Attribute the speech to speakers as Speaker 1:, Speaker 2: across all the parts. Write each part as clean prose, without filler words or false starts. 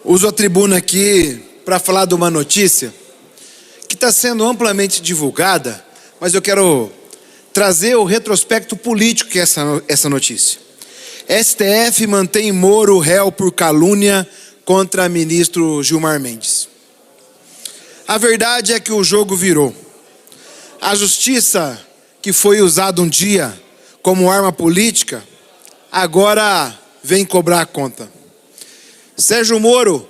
Speaker 1: Uso a tribuna aqui para falar de uma notícia que está sendo amplamente divulgada, mas eu quero trazer o retrospecto político que é essa notícia. STF mantém Moro réu por calúnia contra ministro Gilmar Mendes. A verdade é que o jogo virou. A justiça, que foi usada um dia como arma política, agora vem cobrar a conta. Sérgio Moro,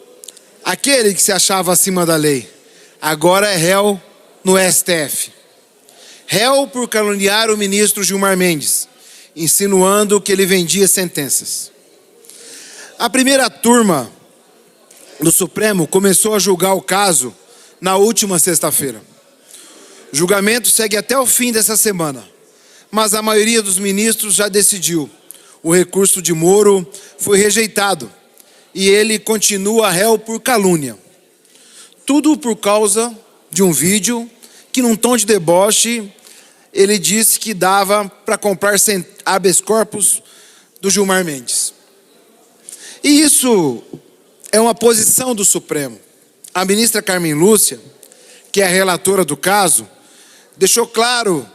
Speaker 1: aquele que se achava acima da lei, agora é réu no STF. Réu por caluniar o ministro Gilmar Mendes, insinuando que ele vendia sentenças. A primeira turma do Supremo começou a julgar o caso na última sexta-feira. O julgamento segue até o fim dessa semana, mas a maioria dos ministros já decidiu. O recurso de Moro foi rejeitado e ele continua réu por calúnia. Tudo por causa de um vídeo que, num tom de deboche, ele disse que dava para comprar habeas corpus do Gilmar Mendes. E isso é uma posição do Supremo. A ministra Carmen Lúcia, que é a relatora do caso, deixou claro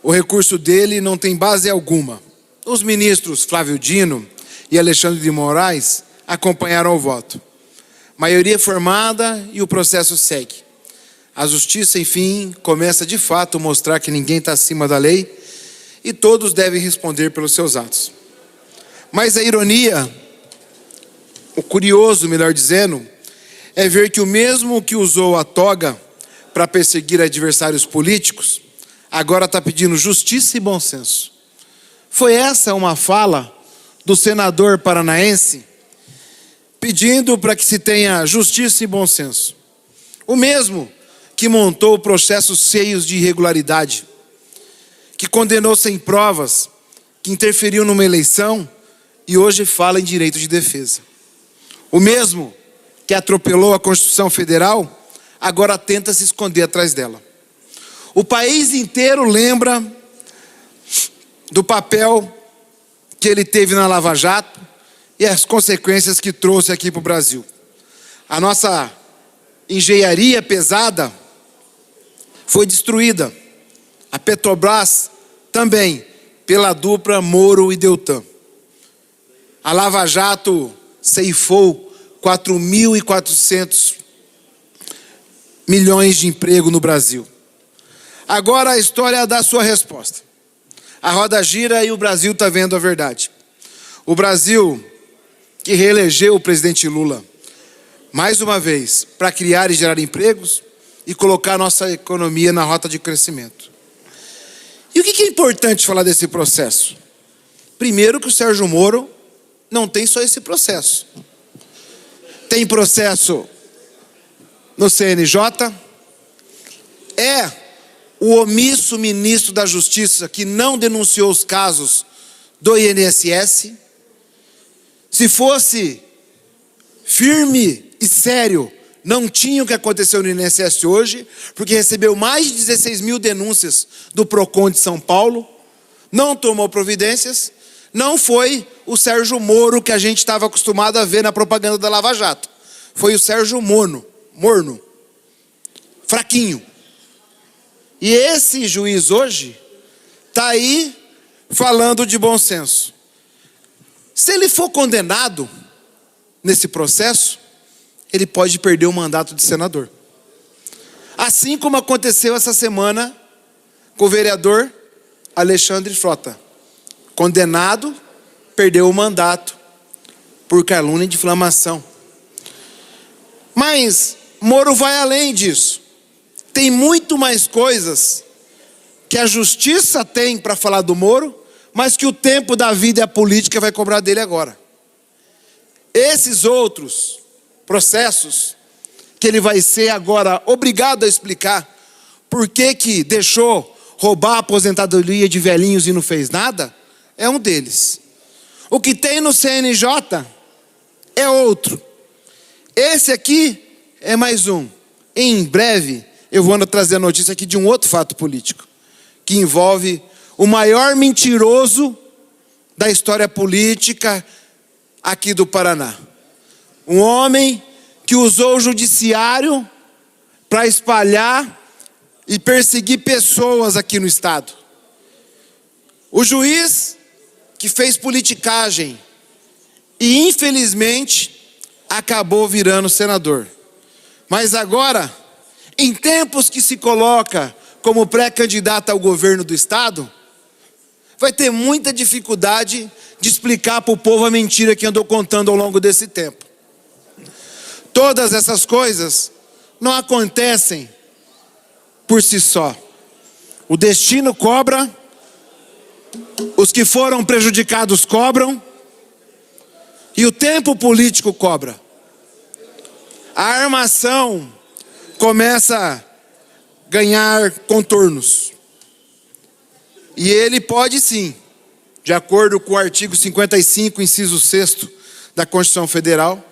Speaker 1: o recurso dele não tem base alguma. Os ministros Flávio Dino e Alexandre de Moraes acompanharam o voto. Maioria formada e o processo segue. A justiça, enfim, começa de fato a mostrar que ninguém está acima da lei e todos devem responder pelos seus atos. Mas a ironia, o curioso, melhor dizendo, é ver que o mesmo que usou a toga para perseguir adversários políticos, agora está pedindo justiça e bom senso. Foi essa uma fala do senador paranaense, pedindo para que se tenha justiça e bom senso. O mesmo que montou processos cheios de irregularidade, que condenou sem provas, que interferiu numa eleição e hoje fala em direito de defesa. O mesmo que atropelou a Constituição Federal, agora tenta se esconder atrás dela. O país inteiro lembra do papel que ele teve na Lava Jato e as consequências que trouxe aqui para o Brasil. A nossa engenharia pesada foi destruída. A Petrobras também, pela dupla Moro e Deltan. A Lava Jato ceifou 4.400 milhões de emprego no Brasil. Agora a história dá sua resposta. A roda gira e o Brasil está vendo a verdade. O Brasil que reelegeu o presidente Lula, mais uma vez, para criar e gerar empregos e colocar a nossa economia na rota de crescimento. E o que é importante falar desse processo? Primeiro que o Sérgio Moro não tem só esse processo. Tem processo no CNJ, é o omisso ministro da Justiça que não denunciou os casos do INSS. Se fosse firme e sério, não tinha o que aconteceu no INSS hoje, porque recebeu mais de 16 mil denúncias do PROCON de São Paulo, não tomou providências, não foi o Sérgio Moro que a gente estava acostumado a ver na propaganda da Lava Jato. Foi o Sérgio Morno, fraquinho. E esse juiz hoje está aí falando de bom senso. Se ele for condenado nesse processo, ele pode perder o mandato de senador. Assim como aconteceu essa semana com o vereador Alexandre Frota. Condenado, perdeu o mandato por calúnia e difamação. Mas Moro vai além disso. Tem muito mais coisas que a justiça tem para falar do Moro, mas que o tempo da vida e a política vai cobrar dele agora. Esses outros processos que ele vai ser agora obrigado a explicar por que deixou roubar a aposentadoria de velhinhos e não fez nada, é um deles. O que tem no CNJ é outro. Esse aqui é mais um. Em breve eu vou trazer a notícia aqui de um outro fato político, que envolve o maior mentiroso da história política aqui do Paraná. Um homem que usou o judiciário para espalhar e perseguir pessoas aqui no estado. O juiz que fez politicagem e infelizmente acabou virando senador. Mas agora, em tempos que se coloca como pré-candidato ao governo do estado, vai ter muita dificuldade de explicar para o povo a mentira que andou contando ao longo desse tempo. Todas essas coisas não acontecem por si só. O destino cobra, os que foram prejudicados cobram, e o tempo político cobra. A armação começa a ganhar contornos. E ele pode sim, de acordo com o artigo 55, inciso 6º da Constituição Federal,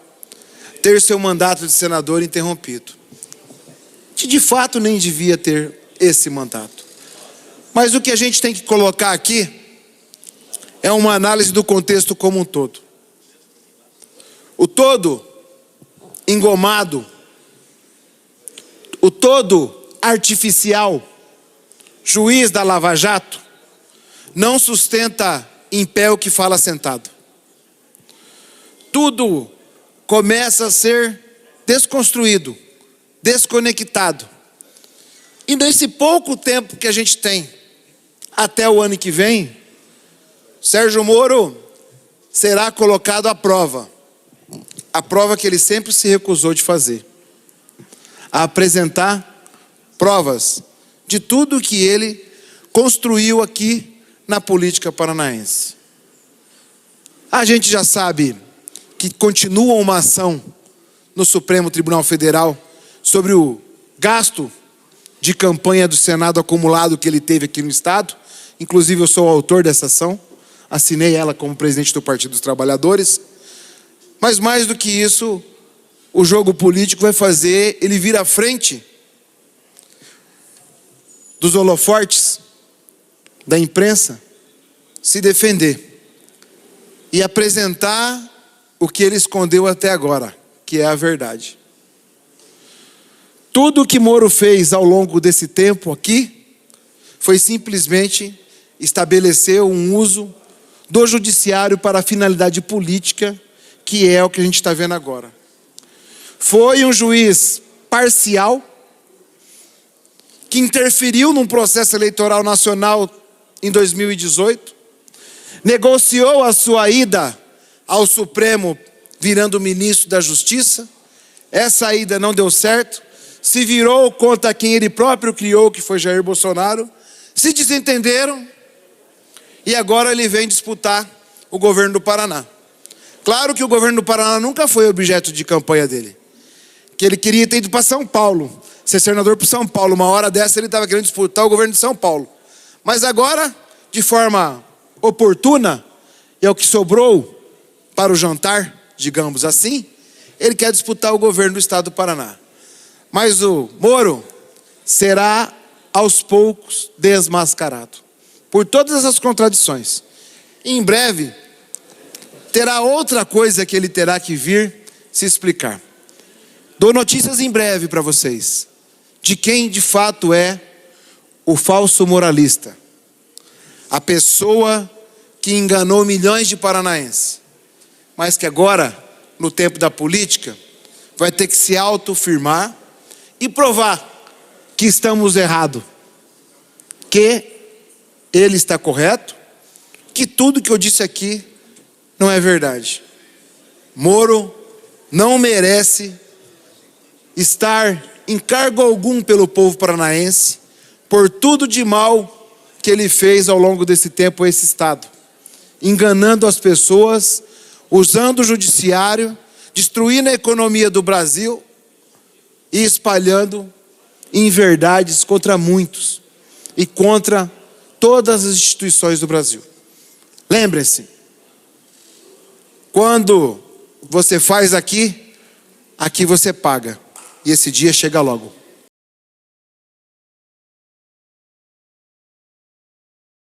Speaker 1: ter seu mandato de senador interrompido. Que de fato nem devia ter esse mandato. Mas o que a gente tem que colocar aqui é uma análise do contexto como um todo. O todo engomado, o todo artificial, juiz da Lava Jato, não sustenta em pé o que fala sentado. Tudo começa a ser desconstruído, desconectado. E nesse pouco tempo que a gente tem, até o ano que vem, Sérgio Moro será colocado à prova. A prova que ele sempre se recusou de fazer. A apresentar provas de tudo que ele construiu aqui na política paranaense. A gente já sabe que continua uma ação no Supremo Tribunal Federal sobre o gasto de campanha do Senado acumulado que ele teve aqui no estado. Inclusive eu sou o autor dessa ação, assinei ela como presidente do Partido dos Trabalhadores. Mas mais do que isso, o jogo político vai fazer ele vir à frente dos holofortes da imprensa, se defender e apresentar o que ele escondeu até agora, que é a verdade. Tudo o que Moro fez ao longo desse tempo aqui foi simplesmente estabelecer um uso do judiciário para a finalidade política, que é o que a gente está vendo agora. Foi um juiz parcial, que interferiu num processo eleitoral nacional em 2018, negociou a sua ida ao Supremo virando ministro da Justiça. Essa ida não deu certo, se virou contra quem ele próprio criou, que foi Jair Bolsonaro, se desentenderam e agora ele vem disputar o governo do Paraná. Claro que o governo do Paraná nunca foi objeto de campanha dele, que ele queria ter ido para São Paulo, ser senador para São Paulo. Uma hora dessa ele estava querendo disputar o governo de São Paulo. Mas agora, de forma oportuna, é o que sobrou para o jantar, digamos assim, ele quer disputar o governo do estado do Paraná. Mas o Moro será aos poucos desmascarado por todas essas contradições. E em breve terá outra coisa que ele terá que vir se explicar. Dou notícias em breve para vocês de quem de fato é o falso moralista, a pessoa que enganou milhões de paranaenses, mas que agora, no tempo da política, vai ter que se autoafirmar e provar que estamos errados, que ele está correto, que tudo que eu disse aqui não é verdade. Moro não merece estar em cargo algum pelo povo paranaense por tudo de mal que ele fez ao longo desse tempo a esse estado, enganando as pessoas, usando o judiciário, destruindo a economia do Brasil e espalhando inverdades contra muitos e contra todas as instituições do Brasil. Lembrem-se, quando você faz aqui, aqui você paga. E esse dia chega logo.